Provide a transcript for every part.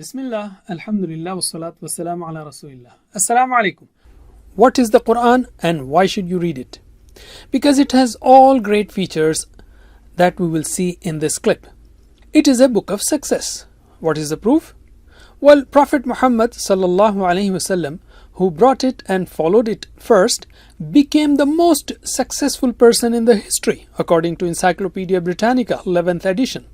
Bismillah, Alhamdulillah, wassalat wassalamu ala Rasulillah. Assalamu alaikum. What is the Quran and why should you read it? Because it has all great features that we will see in this clip. It is a book of success. What is the proof? Well, Prophet Muhammad sallallahu alaihi wasallam, who brought it and followed it first, became the most successful person in the history, according to Encyclopedia Britannica, 11th edition.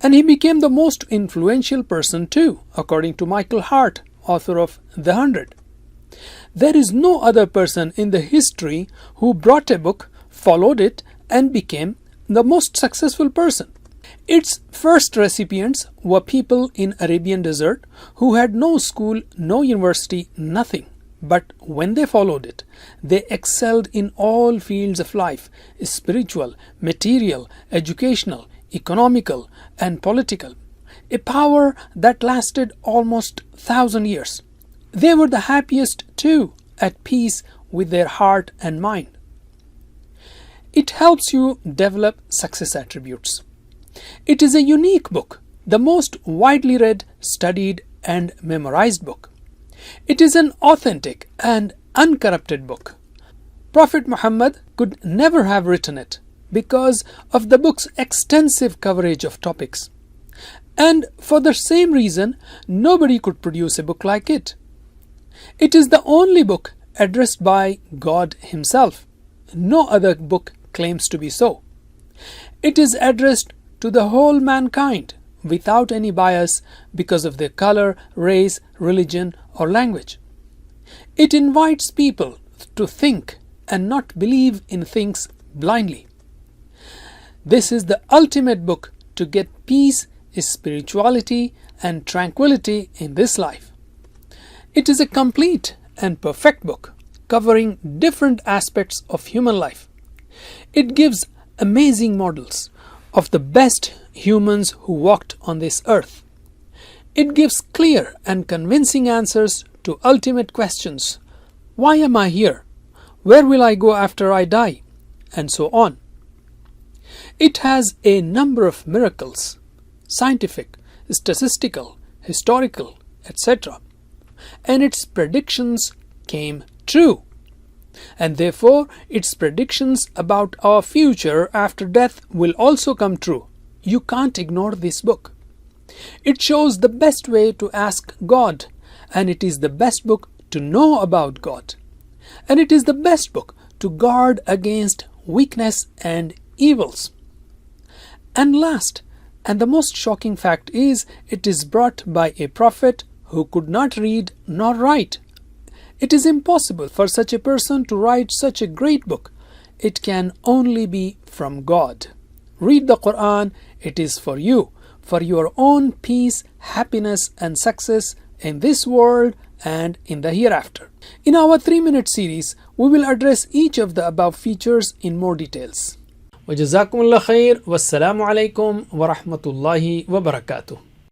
And he became the most influential person too, according to Michael Hart, author of The 100. There is no other person in the history who brought a book, followed it, and became the most successful person. Its first recipients were people in Arabian desert who had no school, no university, nothing. But when they followed it, they excelled in all fields of life, spiritual, material, educational, economical, and political, a power that lasted almost 1,000 years. They were the happiest too, at peace with their heart and mind. It helps you develop success attributes. It is a unique book, the most widely read, studied, and memorized book. It is an authentic and uncorrupted book. Prophet Muhammad could never have written it because of the book's extensive coverage of topics. And for the same reason, nobody could produce a book like it. It is the only book addressed by God Himself. No other book claims to be so. It is addressed to the whole mankind without any bias because of their color, race, religion, or language. It invites people to think and not believe in things blindly. This is the ultimate book to get peace, spirituality, and tranquility in this life. It is a complete and perfect book covering different aspects of human life. It gives amazing models of the best humans who walked on this earth. It gives clear and convincing answers to ultimate questions. Why am I here? Where will I go after I die? And so on. It has a number of miracles, scientific, statistical, historical, etc. And its predictions came true. And therefore, its predictions about our future after death will also come true. You can't ignore this book. It shows the best way to ask God, and it is the best book to know about God. And it is the best book to guard against weakness and evils. And last, and the most shocking fact is, it is brought by a prophet who could not read nor write. It is impossible for such a person to write such a great book. It can only be from God. Read the Quran. It is for you, for your own peace, happiness, and success in this world and in the hereafter. In our 3-minute series, we will address each of the above features in more details. وجزاكم الله خير والسلام عليكم ورحمة الله وبركاته.